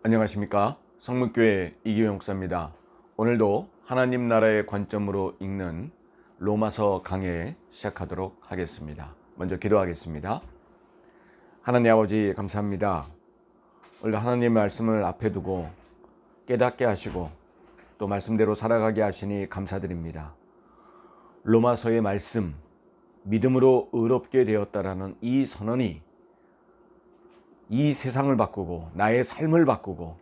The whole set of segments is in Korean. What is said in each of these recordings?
안녕하십니까, 성문교회 이기용 목사입니다. 오늘도 하나님 나라의 관점으로 읽는 로마서 강해 시작하도록 하겠습니다. 먼저 기도하겠습니다. 하나님 아버지 감사합니다. 오늘 하나님의 말씀을 앞에 두고 깨닫게 하시고 또 말씀대로 살아가게 하시니 감사드립니다. 로마서의 말씀, 믿음으로 의롭게 되었다라는 이 선언이 이 세상을 바꾸고 나의 삶을 바꾸고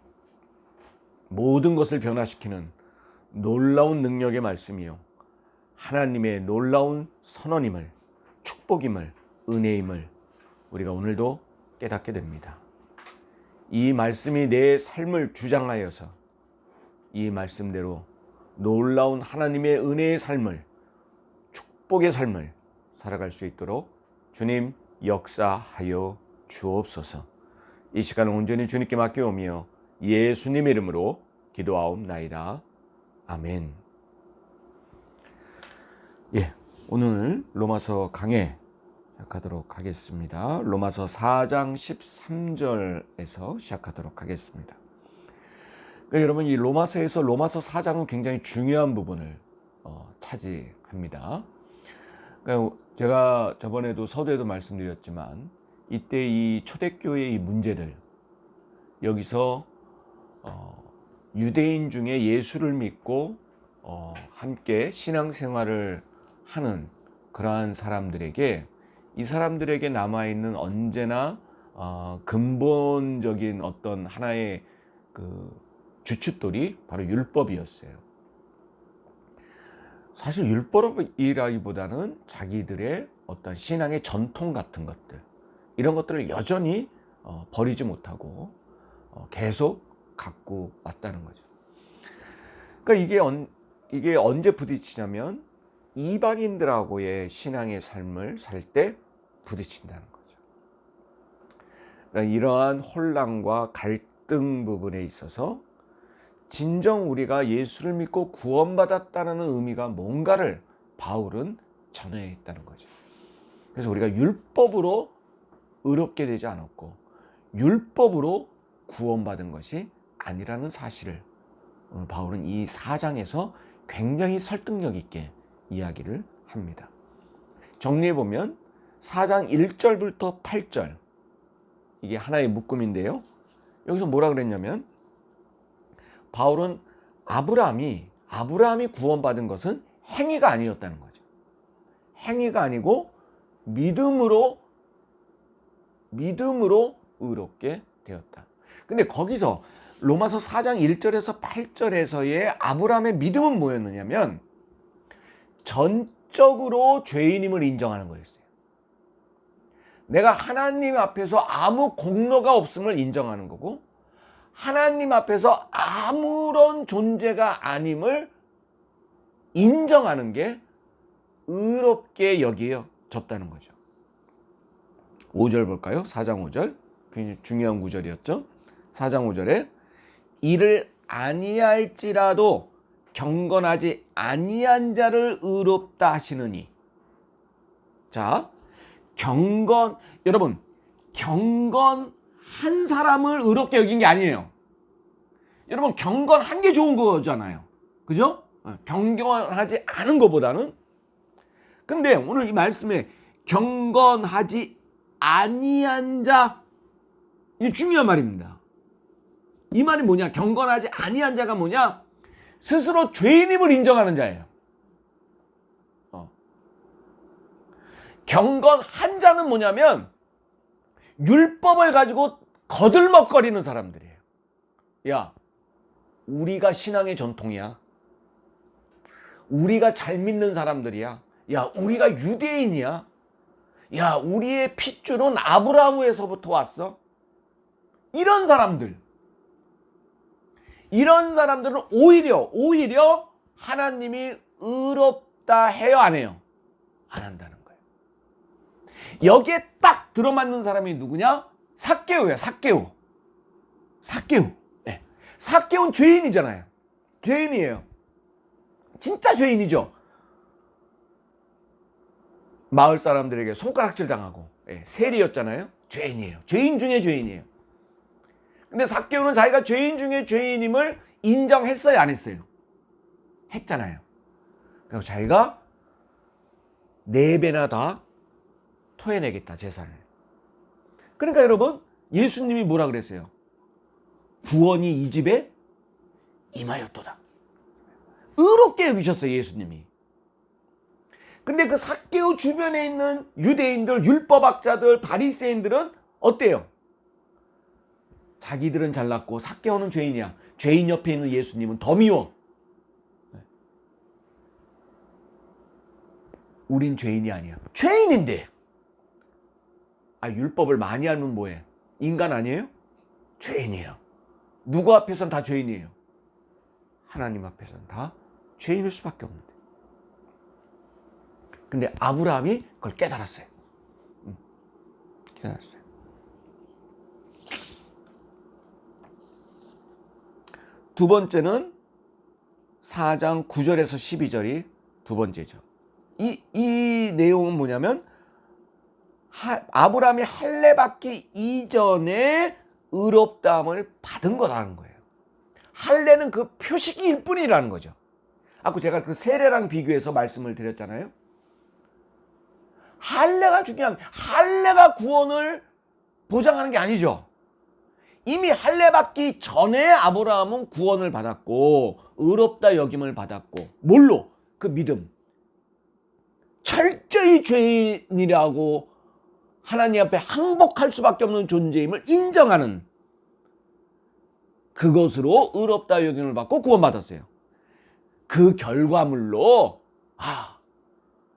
모든 것을 변화시키는 놀라운 능력의 말씀이요, 하나님의 놀라운 선언임을, 축복임을, 은혜임을 우리가 오늘도 깨닫게 됩니다. 이 말씀이 내 삶을 주장하여서 이 말씀대로 놀라운 하나님의 은혜의 삶을, 축복의 삶을 살아갈 수 있도록 주님 역사하여 주옵소서. 이 시간을 온전히 주님께 맡겨오며 예수님의 이름으로 기도하옵나이다. 아멘. 오늘 로마서 강해 시작하도록 하겠습니다. 로마서 4장 13절에서 시작하도록 하겠습니다. 그러니까 여러분, 이 로마서에서 로마서 4장은 굉장히 중요한 부분을 차지합니다. 그러니까 제가 저번에도 서두에도 말씀드렸지만 이때 이 초대교회의 이 문제들, 여기서 유대인 중에 예수를 믿고 함께 신앙생활을 하는 그러한 사람들에게, 이 사람들에게 남아있는 언제나 근본적인 어떤 하나의 그 주춧돌이 바로 율법이었어요. 사실 율법이라기보다는 자기들의 어떤 신앙의 전통 같은 것들, 이런 것들을 여전히 버리지 못하고 계속 갖고 왔다는 거죠. 그러니까 이게 언제 부딪히냐면 이방인들하고의 신앙의 삶을 살 때 부딪힌다는 거죠. 그러니까 이러한 혼란과 갈등 부분에 있어서 진정 우리가 예수를 믿고 구원받았다는 의미가 뭔가를 바울은 전해했다는 거죠. 그래서 우리가 율법으로 의롭게 되지 않았고 율법으로 구원받은 것이 아니라는 사실을 오늘 바울은 이 4장에서 굉장히 설득력 있게 이야기를 합니다. 정리해보면 4장 1절부터 8절, 이게 하나의 묶음인데요, 여기서 뭐라 그랬냐면 바울은 아브라함이 구원받은 것은 행위가 아니었다는 거죠. 행위가 아니고 믿음으로 의롭게 되었다. 근데 거기서 로마서 4장 1절에서 8절에서의 아브라함의 믿음은 뭐였느냐면 전적으로 죄인임을 인정하는 거였어요. 내가 하나님 앞에서 아무 공로가 없음을 인정하는 거고, 하나님 앞에서 아무런 존재가 아님을 인정하는 게 의롭게 여겨졌다는 거죠. 5절 볼까요? 4장 5절. 굉장히 중요한 구절이었죠. 4장 5절에 이를 아니할지라도 경건하지 아니한 자를 의롭다 하시느니. 자, 여러분, 경건한 사람을 의롭게 여긴 게 아니에요. 여러분, 경건한 게 좋은 거잖아요. 그죠? 경건하지 않은 것보다는. 근데 오늘 이 말씀에 경건하지 아니한 자, 이게 중요한 말입니다. 이 말이 뭐냐? 경건하지 아니한 자가 뭐냐? 스스로 죄인임을 인정하는 자예요. 경건한 자는 뭐냐면 율법을 가지고 거들먹거리는 사람들이에요. 야, 우리가 신앙의 전통이야. 우리가 잘 믿는 사람들이야. 야, 우리가 유대인이야. 야, 우리의 핏줄은 아브라함에서부터 왔어. 이런 사람들은 오히려 하나님이 의롭다 해요, 안 해요? 안 한다는 거예요. 여기에 딱 들어맞는 사람이 누구냐? 삭개오예요. 삭개오. 네. 삭개오는 죄인이잖아요. 죄인이에요. 진짜 죄인이죠. 마을 사람들에게 손가락질 당하고 세리였잖아요. 죄인이에요. 죄인 중에 죄인이에요. 근데 삭개오는 자기가 죄인 중에 죄인임을 인정했어요, 안 했어요? 했잖아요. 그리고 자기가 4배나 다 토해내겠다, 재산을. 그러니까 여러분, 예수님이 뭐라 그랬어요? 구원이 이 집에 임하였도다. 의롭게 여기셨어요, 예수님이. 근데 그 삭개오 주변에 있는 유대인들, 율법학자들, 바리새인들은 어때요? 자기들은 잘났고 삭개오는 죄인이야. 죄인 옆에 있는 예수님은 더 미워. 우린 죄인이 아니야. 죄인인데. 율법을 많이 알면 뭐해? 인간 아니에요? 죄인이에요. 누구 앞에서는 다 죄인이에요? 하나님 앞에서는 다 죄인일 수밖에 없는데. 근데 아브라함이 그걸 깨달았어요. 깨달았어요. 두 번째는 4장 9절에서 12절이 두 번째죠. 이 내용은 뭐냐면 아브라함이 할례 받기 이전에 의롭다함을 받은 거라는 거예요. 할례는 그 표식일 뿐이라는 거죠. 아까 제가 그 세례랑 비교해서 말씀을 드렸잖아요. 할례가 중요한, 할례가 구원을 보장하는 게 아니죠. 이미 할례 받기 전에 아브라함은 구원을 받았고 의롭다 여김을 받았고, 뭘로? 그 믿음. 철저히 죄인이라고 하나님 앞에 항복할 수밖에 없는 존재임을 인정하는 그것으로 의롭다 여김을 받고 구원받았어요. 그 결과물로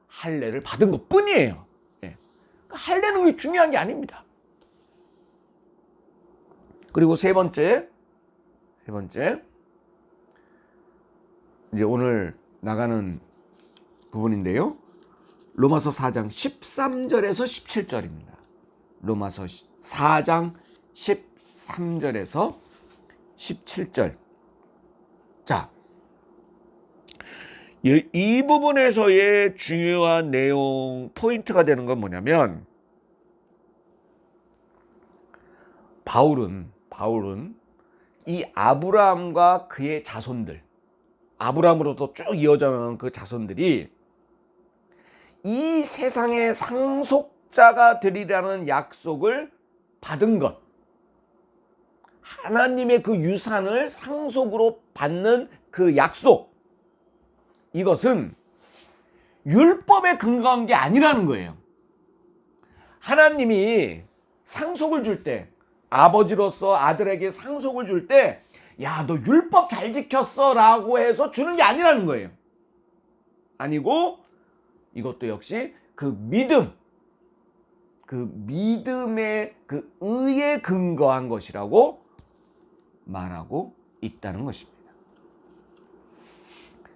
할례를 받은 것 뿐이에요. 할례는 그게 중요한 게 아닙니다. 그리고 세 번째 이제 오늘 나가는 부분인데요. 로마서 4장 13절에서 17절입니다. 로마서 4장 13절에서 17절. 자, 이 부분에서의 중요한 내용, 포인트가 되는 건 뭐냐면, 바울은 이 아브라함과 그의 자손들, 아브라함으로부터 쭉 이어져나가는 그 자손들이 이 세상의 상속자가 되리라는 약속을 받은 것, 하나님의 그 유산을 상속으로 받는 그 약속, 이것은 율법에 근거한 게 아니라는 거예요. 하나님이 상속을 줄 때, 아버지로서 아들에게 상속을 줄 때, 야, 너 율법 잘 지켰어 라고 해서 주는 게 아니라는 거예요. 아니고 이것도 역시 그 믿음, 그 믿음의 그 의에 근거한 것이라고 말하고 있다는 것입니다.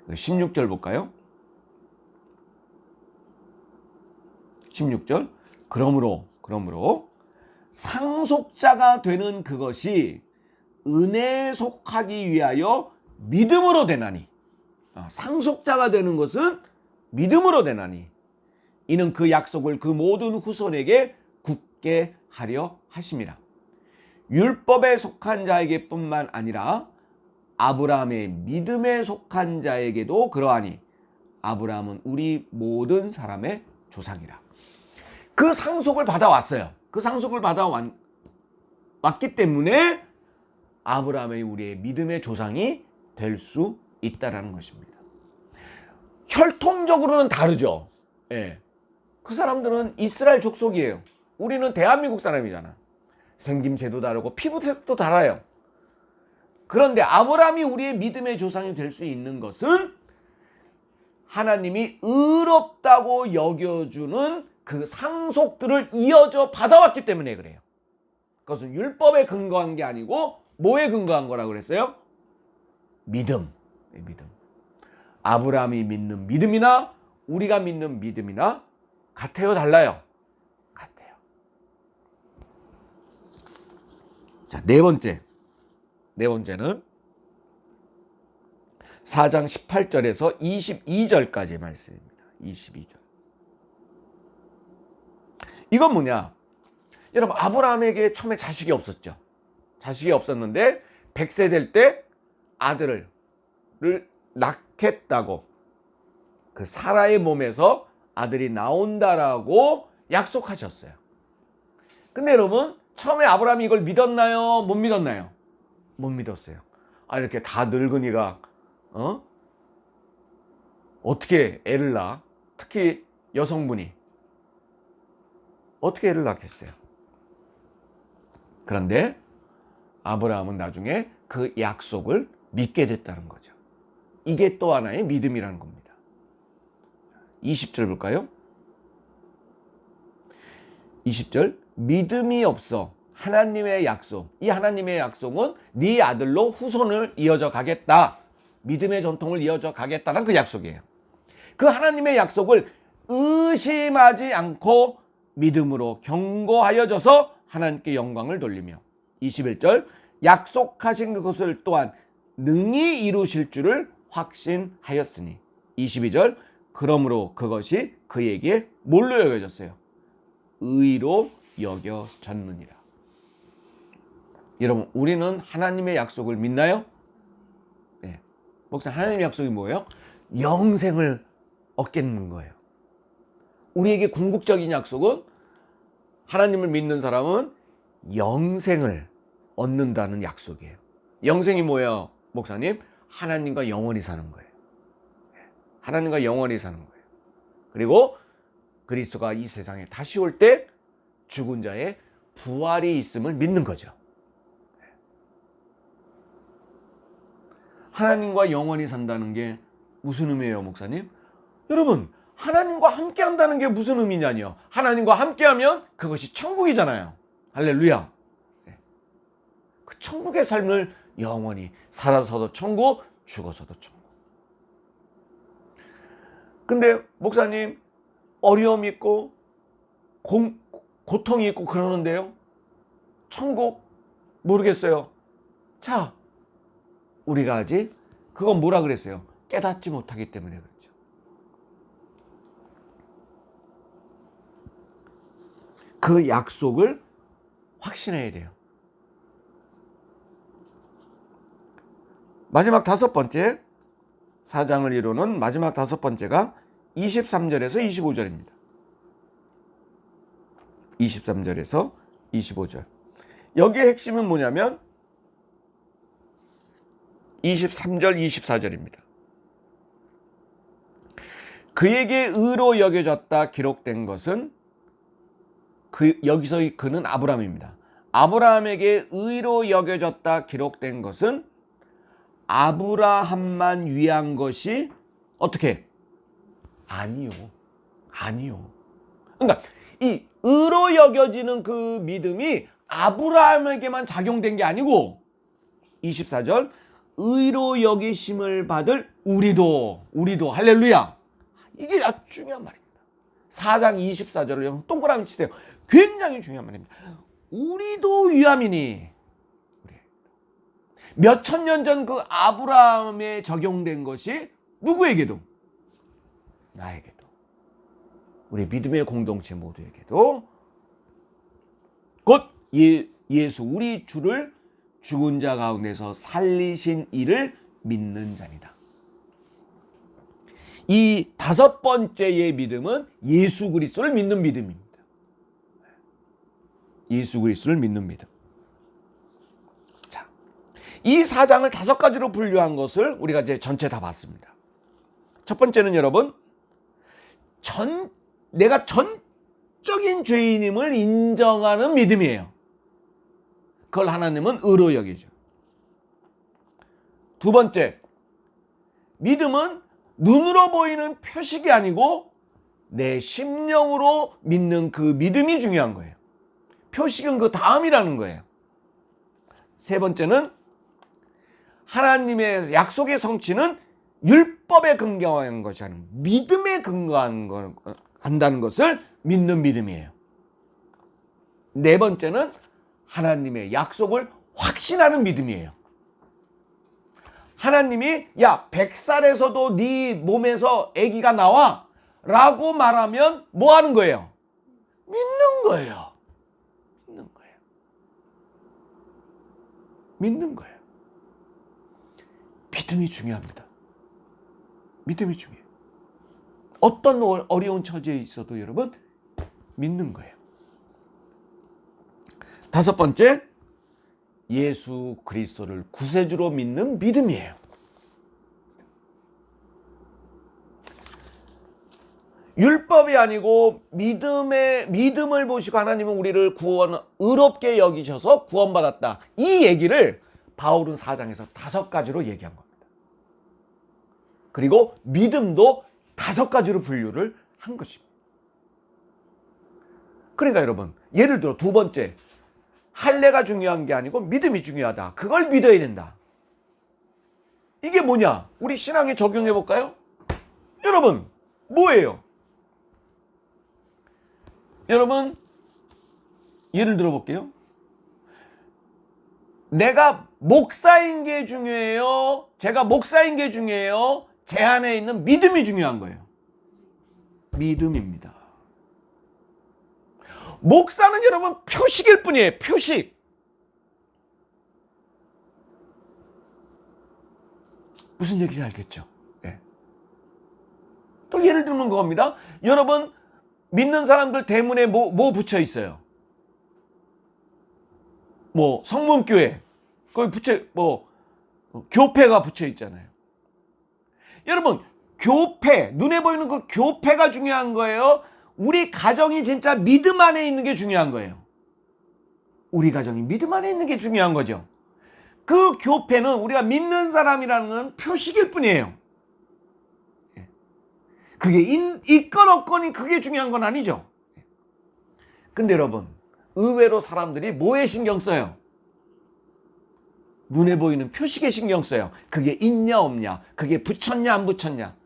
16절 볼까요? 16절. 그러므로 상속자가 되는 그것이 은혜에 속하기 위하여 믿음으로 되나니. 상속자가 되는 것은 믿음으로 되나니. 이는 그 약속을 그 모든 후손에게 굳게 하려 하심이라. 율법에 속한 자에게 뿐만 아니라 아브라함의 믿음에 속한 자에게도 그러하니 아브라함은 우리 모든 사람의 조상이라. 그 상속을 받아왔어요. 그 상속을 받아왔기 때문에 아브라함이 우리의 믿음의 조상이 될 수 있다는 것입니다. 혈통적으로는 다르죠. 그 사람들은 이스라엘 족속이에요. 우리는 대한민국 사람이잖아. 생김새도 다르고 피부색도 달라요. 그런데 아브라함이 우리의 믿음의 조상이 될 수 있는 것은 하나님이 의롭다고 여겨주는 그 상속들을 이어져 받아왔기 때문에 그래요. 그것은 율법에 근거한 게 아니고 뭐에 근거한 거라고 그랬어요? 믿음. 아브라함이 믿는 믿음이나 우리가 믿는 믿음이나 같아요, 달라요? 같아요. 자, 네 번째는 4장 18절에서 22절까지 말씀입니다. 22절. 이건 뭐냐? 여러분, 아브라함에게 처음에 자식이 없었죠. 자식이 없었는데 100세 될 때 아들을 낳겠다고, 그 사라의 몸에서 아들이 나온다라고 약속하셨어요. 근데 여러분, 처음에 아브라함이 이걸 믿었나요? 못 믿었나요? 못 믿었어요. 이렇게 다 늙은이가 어떻게 애를 낳아? 특히 여성분이 어떻게 애를 낳겠어요? 그런데 아브라함은 나중에 그 약속을 믿게 됐다는 거죠. 이게 또 하나의 믿음이라는 겁니다. 20절 볼까요? 20절, 믿음이 없어 하나님의 약속, 이 하나님의 약속은 네 아들로 후손을 이어져 가겠다, 믿음의 전통을 이어져 가겠다는 그 약속이에요. 그 하나님의 약속을 의심하지 않고 믿음으로 경고하여져서 하나님께 영광을 돌리며, 21절, 약속하신 그것을 또한 능히 이루실 줄을 확신하였으니, 22절, 그러므로 그것이 그에게 뭘로 여겨졌어요? 의로 여겨졌느니라. 여러분, 우리는 하나님의 약속을 믿나요? 네. 목사, 하나님의 약속이 뭐예요? 영생을 얻겠는 거예요. 우리에게 궁극적인 약속은, 하나님을 믿는 사람은 영생을 얻는다는 약속이에요. 영생이 뭐예요, 목사님? 하나님과 영원히 사는 거예요. 하나님과 영원히 사는 거예요. 그리고 그리스도가 이 세상에 다시 올 때 죽은 자의 부활이 있음을 믿는 거죠. 하나님과 영원히 산다는 게 무슨 의미예요, 목사님? 여러분, 하나님과 함께 한다는 게 무슨 의미냐뇨. 하나님과 함께 하면 그것이 천국이잖아요. 할렐루야. 그 천국의 삶을 영원히, 살아서도 천국, 죽어서도 천국. 근데 목사님, 어려움이 있고 고통이 있고 그러는데요, 천국 모르겠어요. 자, 우리가 아직 그건 뭐라 그랬어요? 깨닫지 못하기 때문에 그렇죠. 그 약속을 확신해야 돼요. 마지막 5번째, 4장을 이루는 마지막 5번째가 23절에서 25절입니다. 23절에서 25절. 여기의 핵심은 뭐냐면 23절, 24절입니다. 그에게 의로 여겨졌다 기록된 것은, 여기서 그는 아브라함입니다. 아브라함에게 의로 여겨졌다 기록된 것은 아브라함만 위한 것이 어떻게? 아니요. 그러니까 이 의로 여겨지는 그 믿음이 아브라함에게만 작용된 게 아니고, 24절, 의로 여기심을 받을 우리도 할렐루야. 이게 아주 중요한 말입니다. 4장 24절을 여러분 동그라미 치세요. 굉장히 중요한 말입니다. 우리도 위함이니. 몇 천 년 전 그 아브라함에 적용된 것이 누구에게도? 나에게도. 우리 믿음의 공동체 모두에게도 곧 예수 우리 주를 죽은 자 가운데서 살리신 이를 믿는 자니다. 이 5번째의 믿음은 예수 그리스도를 믿는 믿음입니다. 예수 그리스도를 믿는 믿음. 자, 이 4장을 5가지로 분류한 것을 우리가 이제 전체 다 봤습니다. 첫 번째는 여러분, 내가 전적인 죄인임을 인정하는 믿음이에요. 그걸 하나님은 의로 여기죠. 두 번째, 믿음은 눈으로 보이는 표식이 아니고 내 심령으로 믿는 그 믿음이 중요한 거예요. 표식은 그 다음이라는 거예요. 세 번째는 하나님의 약속의 성취는 율법에 근거한 것이 아니고 믿음에 근거한다는 것을 믿는 믿음이에요. 네 번째는 하나님의 약속을 확신하는 믿음이에요. 하나님이 100살에서도 네 몸에서 아기가 나와 라고 말하면 뭐 하는 거예요? 믿는 거예요. 믿는 거예요. 믿음이 중요합니다. 믿음이 중요해요. 어떤 어려운 처지에 있어도 여러분 믿는 거예요. 다섯 번째, 예수 그리스도를 구세주로 믿는 믿음이에요. 율법이 아니고 믿음을 보시고 하나님은 우리를 의롭게 여기셔서 구원받았다. 이 얘기를 바울은 4장에서 5가지로 얘기한 겁니다. 그리고 믿음도 5가지로 분류를 한 것입니다. 그러니까 여러분, 예를 들어 두 번째, 할례가 중요한 게 아니고 믿음이 중요하다. 그걸 믿어야 된다. 이게 뭐냐? 우리 신앙에 적용해 볼까요? 여러분, 뭐예요? 여러분, 예를 들어 볼게요. 내가 목사인 게 중요해요? 제가 목사인 게 중요해요? 제 안에 있는 믿음이 중요한 거예요. 믿음입니다. 목사는 여러분 표식일 뿐이에요. 표식. 무슨 얘기인지 알겠죠? 네. 또 예를 들면 그겁니다. 여러분, 믿는 사람들 대문에 뭐 붙여 있어요? 뭐 성문교회 거기 교패가 붙여 있잖아요. 여러분, 교패, 눈에 보이는 그 교패가 중요한 거예요? 우리 가정이 진짜 믿음 안에 있는 게 중요한 거예요. 우리 가정이 믿음 안에 있는 게 중요한 거죠. 그 교패는 우리가 믿는 사람이라는 건 표식일 뿐이에요. 그게 있건 없건이 그게 중요한 건 아니죠. 근데 여러분, 의외로 사람들이 뭐에 신경 써요? 눈에 보이는 표식에 신경 써요. 그게 있냐 없냐, 그게 붙였냐 안 붙였냐.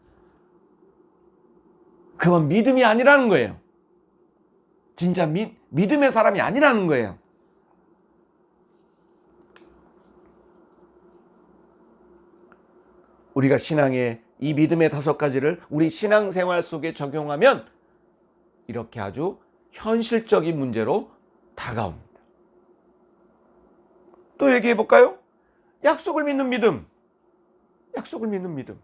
그건 믿음이 아니라는 거예요. 진짜 믿음의 사람이 아니라는 거예요. 우리가 신앙의 이 믿음의 5가지를 우리 신앙생활 속에 적용하면 이렇게 아주 현실적인 문제로 다가옵니다. 또 얘기해 볼까요? 약속을 믿는 믿음. 약속을 믿는 믿음.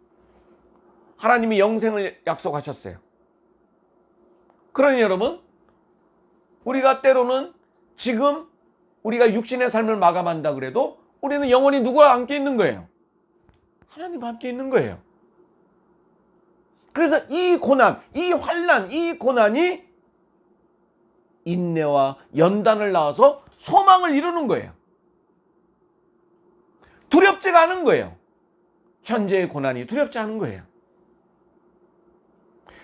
하나님이 영생을 약속하셨어요. 그러니 여러분, 우리가 때로는 지금 우리가 육신의 삶을 마감한다 그래도 우리는 영원히 누구와 함께 있는 거예요? 하나님과 함께 있는 거예요. 그래서 이 고난, 이 환난, 이 고난이 인내와 연단을 낳아서 소망을 이루는 거예요. 두렵지가 않은 거예요. 현재의 고난이 두렵지 않은 거예요.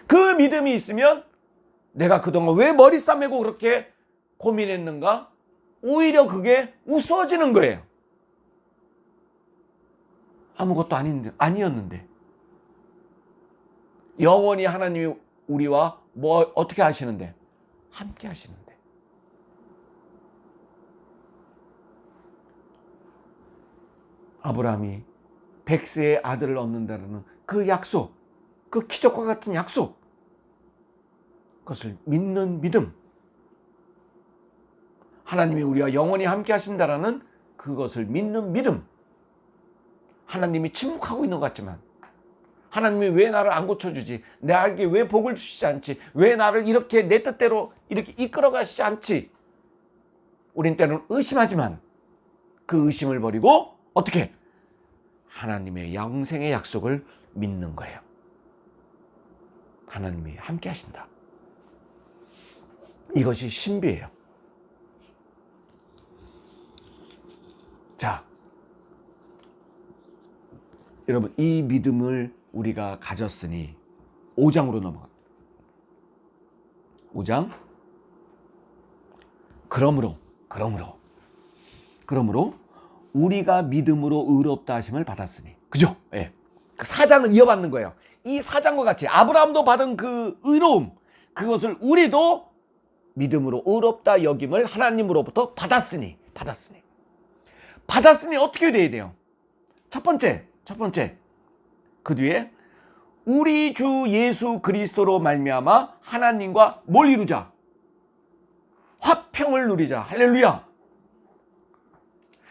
그 믿음이 있으면 내가 그동안 왜 머리 싸매고 그렇게 고민했는가? 오히려 그게 우스워지는 거예요. 아무것도 아니었는데. 영원히 하나님이 우리와 어떻게 하시는데? 함께 하시는데. 아브라함이 100세의 아들을 얻는다는 그 약속, 그 기적과 같은 약속, 그것을 믿는 믿음, 하나님이 우리와 영원히 함께 하신다라는 그것을 믿는 믿음. 하나님이 침묵하고 있는 것 같지만 하나님이 왜 나를 안 고쳐주지? 나에게 왜 복을 주시지 않지? 왜 나를 이렇게 내 뜻대로 이렇게 이끌어 가시지 않지? 우린 때로는 의심하지만 그 의심을 버리고 어떻게? 하나님의 영생의 약속을 믿는 거예요. 하나님이 함께 하신다. 이것이 신비예요. 자, 여러분, 이 믿음을 우리가 가졌으니 5장으로 넘어갑니다. 5장. 그러므로 우리가 믿음으로 의롭다 하심을 받았으니. 그죠? 예. 그 4장을 이어받는 거예요. 이 4장과 같이 아브라함도 받은 그 의로움, 그것을 우리도 믿음으로 의롭다 여김을 하나님으로부터 받았으니 어떻게 돼야 돼요? 첫 번째 그 뒤에 우리 주 예수 그리스도로 말미암아 하나님과 뭘 이루자? 화평을 누리자. 할렐루야.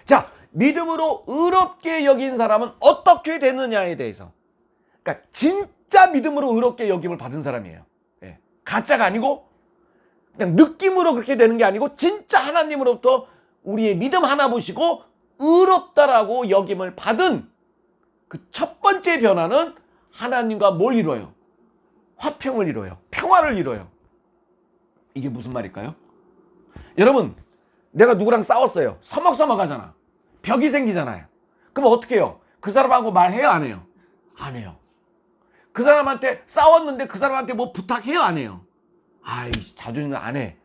자, 믿음으로 의롭게 여긴 사람은 어떻게 되느냐에 대해서. 그러니까 진짜 믿음으로 의롭게 여김을 받은 사람이에요. 예. 가짜가 아니고 그냥 느낌으로 그렇게 되는 게 아니고 진짜 하나님으로부터 우리의 믿음 하나 보시고 의롭다라고 여김을 받은 그 첫 번째 변화는 하나님과 뭘 이뤄요? 화평을 이뤄요. 평화를 이뤄요. 이게 무슨 말일까요? 여러분, 내가 누구랑 싸웠어요. 서먹서먹하잖아. 벽이 생기잖아요. 그럼 어떻게 해요? 그 사람하고 말해요? 안 해요? 안 해요. 그 사람한테 싸웠는데 그 사람한테 뭐 부탁해요? 안 해요? 아이, 자존심은 안 해.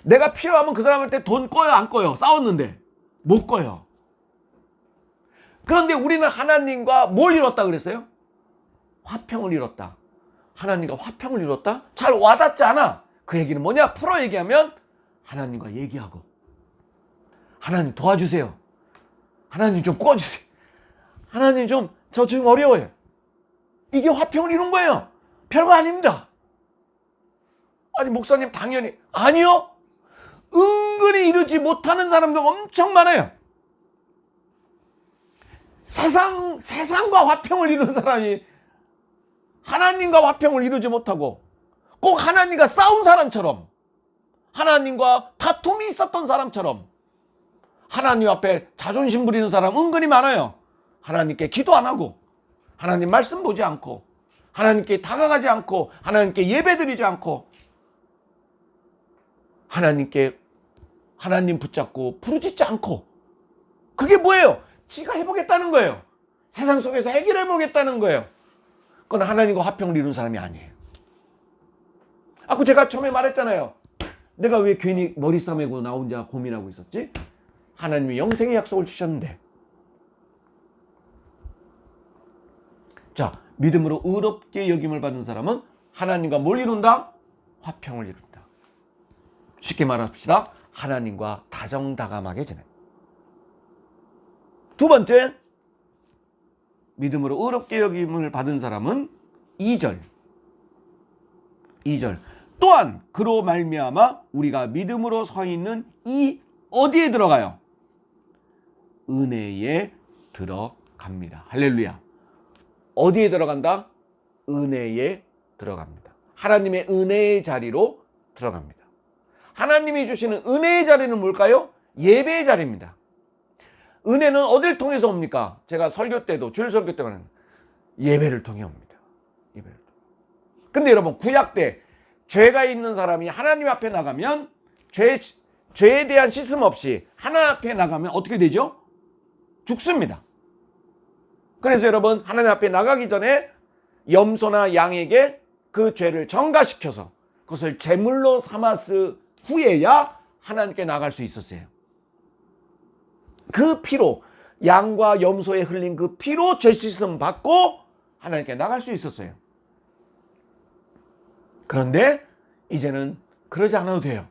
내가 필요하면 그 사람한테 돈 꺼요? 안 꺼요? 싸웠는데 못 꺼요. 그런데 우리는 하나님과 뭘 이뤘다 그랬어요? 화평을 이뤘다. 하나님과 화평을 이뤘다? 잘 와닿지 않아. 그 얘기는 뭐냐? 풀어 얘기하면 하나님과 얘기하고, 하나님 도와주세요. 하나님 좀 꺼주세요. 하나님 좀, 저 지금 어려워요. 이게 화평을 이룬 거예요. 별거 아닙니다. 아니, 목사님 당연히. 아니요. 은근히 이루지 못하는 사람도 엄청 많아요. 세상과 화평을 이룬 사람이 하나님과 화평을 이루지 못하고 꼭 하나님과 싸운 사람처럼, 하나님과 다툼이 있었던 사람처럼 하나님 앞에 자존심 부리는 사람 은근히 많아요. 하나님께 기도 안 하고, 하나님 말씀 보지 않고, 하나님께 다가가지 않고, 하나님께 예배드리지 않고, 하나님께 하나님 붙잡고 부르짖지 않고. 그게 뭐예요? 지가 해보겠다는 거예요. 세상 속에서 해결해보겠다는 거예요. 그건 하나님과 화평을 이룬 사람이 아니에요. 아까 제가 처음에 말했잖아요. 내가 왜 괜히 머리 싸매고 나 혼자 고민하고 있었지? 하나님이 영생의 약속을 주셨는데. 자, 믿음으로 의롭게 여김을 받은 사람은 하나님과 뭘 이룬다? 화평을 이룬다. 쉽게 말합시다. 하나님과 다정다감하게 지내. 두 번째, 믿음으로 의롭게 여김을 받은 사람은 2절. 또한 그로 말미암아 우리가 믿음으로 서 있는 이 어디에 들어가요? 은혜에 들어갑니다. 할렐루야. 어디에 들어간다? 은혜에 들어갑니다. 하나님의 은혜의 자리로 들어갑니다. 하나님이 주시는 은혜의 자리는 뭘까요? 예배의 자리입니다. 은혜는 어딜 통해서 옵니까? 제가 설교 때도, 주일 설교 때 말하는 예배를 통해 옵니다. 예배를 통해. 근데 여러분, 구약 때 죄가 있는 사람이 하나님 앞에 나가면 죄에 대한 씻음 없이 하나님 앞에 나가면 어떻게 되죠? 죽습니다. 그래서 여러분, 하나님 앞에 나가기 전에 염소나 양에게 그 죄를 정가시켜서 그것을 제물로 삼았을 후에야 하나님께 나갈 수 있었어요. 그 피로, 양과 염소에 흘린 그 피로 죄 씻음 받고 하나님께 나갈 수 있었어요. 그런데 이제는 그러지 않아도 돼요.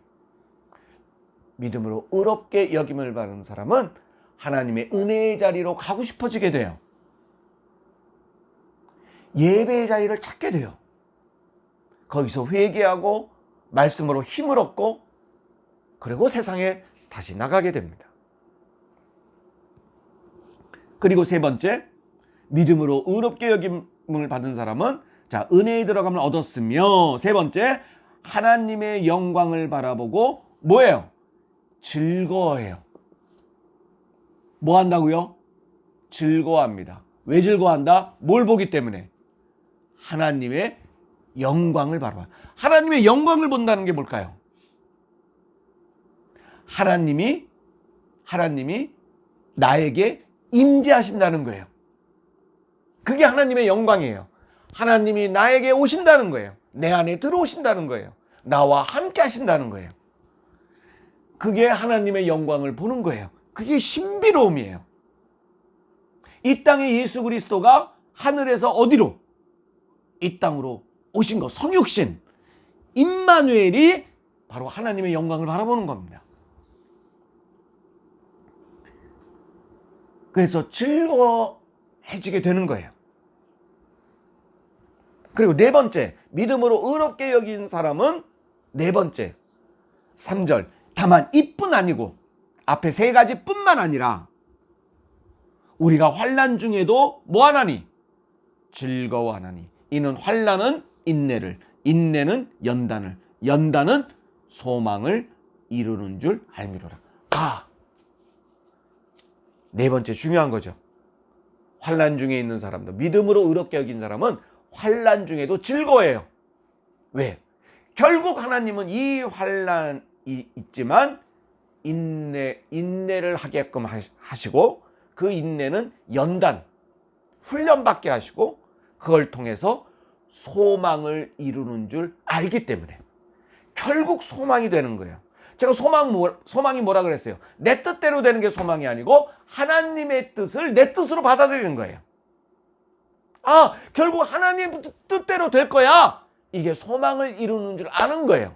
믿음으로 의롭게 여김을 받은 사람은 하나님의 은혜의 자리로 가고 싶어지게 돼요. 예배의 자리를 찾게 돼요. 거기서 회개하고 말씀으로 힘을 얻고, 그리고 세상에 다시 나가게 됩니다. 그리고 세 번째, 믿음으로 의롭게 여김을 받은 사람은, 자, 은혜에 들어감을 얻었으며, 세 번째, 하나님의 영광을 바라보고 뭐예요? 즐거워해요. 뭐 한다고요? 즐거워합니다. 왜 즐거워한다? 뭘 보기 때문에? 하나님의 영광을 바라봐. 하나님의 영광을 본다는 게 뭘까요? 하나님이 나에게 임재하신다는 거예요. 그게 하나님의 영광이에요. 하나님이 나에게 오신다는 거예요. 내 안에 들어오신다는 거예요. 나와 함께 하신다는 거예요. 그게 하나님의 영광을 보는 거예요. 그게 신비로움이에요. 이 땅에 예수 그리스도가 하늘에서 어디로? 이 땅으로 오신 것, 성육신 임마누엘이 바로 하나님의 영광을 바라보는 겁니다. 그래서 즐거워해지게 되는 거예요. 그리고 네 번째, 믿음으로 의롭게 여긴 사람은 네 번째, 3절. 다만 이뿐 아니고, 앞에 세 가지 뿐만 아니라 우리가 환난 중에도 뭐하나니? 즐거워하나니. 이는 환난은 인내를, 인내는 연단을, 연단은 소망을 이루는 줄 알미로라. 네 번째 중요한 거죠. 환난 중에 있는 사람도, 믿음으로 의롭게 여긴 사람은 환난 중에도 즐거워해요. 왜? 결국 하나님은 이 환난이 있지만 인내를 하게끔 하시고, 그 인내는 연단, 훈련받게 하시고, 그걸 통해서 소망을 이루는 줄 알기 때문에 결국 소망이 되는 거예요. 제가 소망이 뭐라 그랬어요? 내 뜻대로 되는 게 소망이 아니고 하나님의 뜻을 내 뜻으로 받아들이는 거예요. 결국 하나님 뜻대로 될 거야. 이게 소망을 이루는 줄 아는 거예요.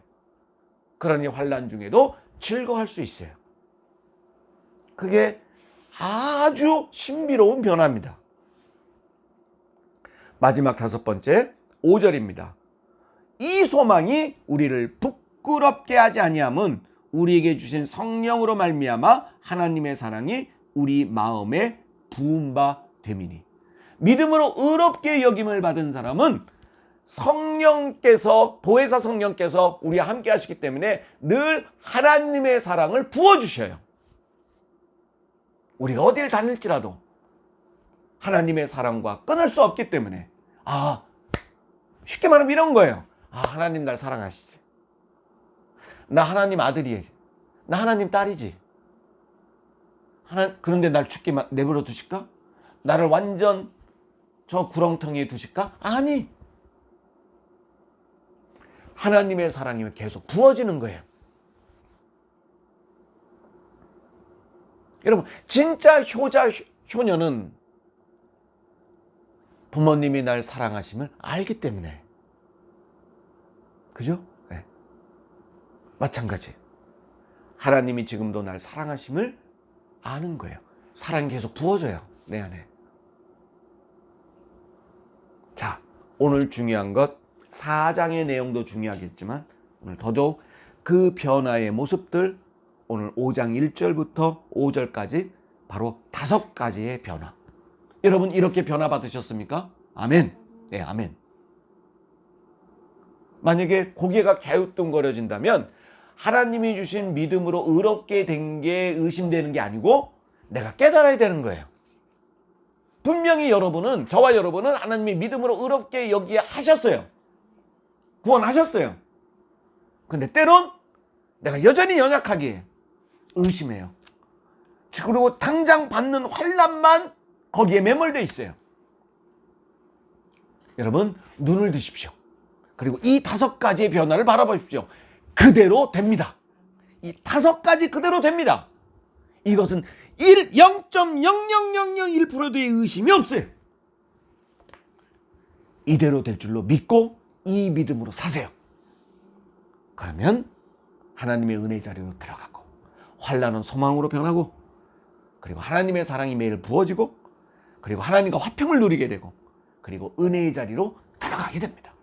그러니 환난 중에도 즐거워할 수 있어요. 그게 아주 신비로운 변화입니다. 마지막 다섯 번째 5절입니다. 이 소망이 우리를 부끄럽게 하지 아니함은 우리에게 주신 성령으로 말미암아 하나님의 사랑이 우리 마음에 부은 바 됨이니. 믿음으로 의롭게 여김을 받은 사람은 성령께서, 보혜사 성령께서 우리와 함께 하시기 때문에 늘 하나님의 사랑을 부어주셔요. 우리가 어딜 다닐지라도 하나님의 사랑과 끊을 수 없기 때문에, 쉽게 말하면 이런 거예요. 하나님 날 사랑하시지. 나 하나님 아들이에요. 나 하나님 딸이지. 그런데 날 죽게 내버려 두실까? 나를 완전 저 구렁텅이에 두실까? 아니. 하나님의 사랑이 계속 부어지는 거예요. 여러분, 진짜 효자, 효녀는 부모님이 날 사랑하심을 알기 때문에. 그죠? 네. 마찬가지. 하나님이 지금도 날 사랑하심을 아는 거예요. 사랑이 계속 부어져요, 내 안에. 자, 오늘 중요한 것, 4장의 내용도 중요하겠지만 오늘 더더욱 그 변화의 모습들, 오늘 5장 1절부터 5절까지 바로 5가지의 변화. 여러분, 이렇게 변화 받으셨습니까? 아멘. 네, 아멘. 만약에 고개가 갸우뚱거려진다면 하나님이 주신 믿음으로 의롭게 된 게 의심되는 게 아니고 내가 깨달아야 되는 거예요. 분명히 여러분은, 저와 여러분은 하나님이 믿음으로 의롭게 여기에 하셨어요. 구원하셨어요. 근데 때론 내가 여전히 연약하기에 의심해요. 그리고 당장 받는 환난만 거기에 매몰되어 있어요. 여러분, 눈을 드십시오. 그리고 이 5가지의 변화를 바라보십시오. 그대로 됩니다. 이 5가지 그대로 됩니다. 이것은 0.00001%의 의심이 없어요. 이대로 될 줄로 믿고 이 믿음으로 사세요. 그러면 하나님의 은혜 자리로 들어가고, 환난은 소망으로 변하고, 그리고 하나님의 사랑이 매일 부어지고, 그리고 하나님과 화평을 누리게 되고, 그리고 은혜의 자리로 들어가게 됩니다.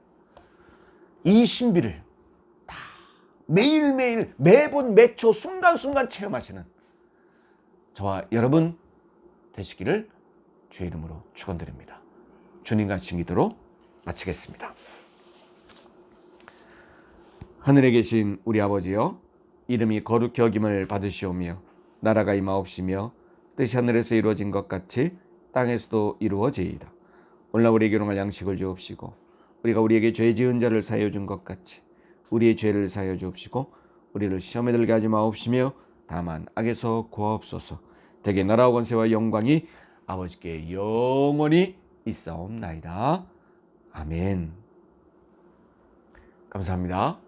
이 신비를 다 매일매일, 매분 매초 순간순간 체험하시는 저와 여러분 되시기를 주의 이름으로 축원드립니다. 주님과 친기도로 마치겠습니다. 하늘에 계신 우리 아버지여, 이름이 거룩히 여김을 받으시오며 나라가 임하옵시며 뜻이 하늘에서 이루어진 것 같이 땅에서도 이루어지이다. 오늘날 우리에게 일용할 양식을 주옵시고, 우리가 우리에게 죄 지은 자를 사하여 준 것 같이 우리의 죄를 사하여 주옵시고, 우리를 시험에 들게 하지 마옵시며 다만 악에서 구하옵소서. 대개 나라와 권세와 영광이 아버지께 영원히 있사옵나이다. 아멘. 감사합니다.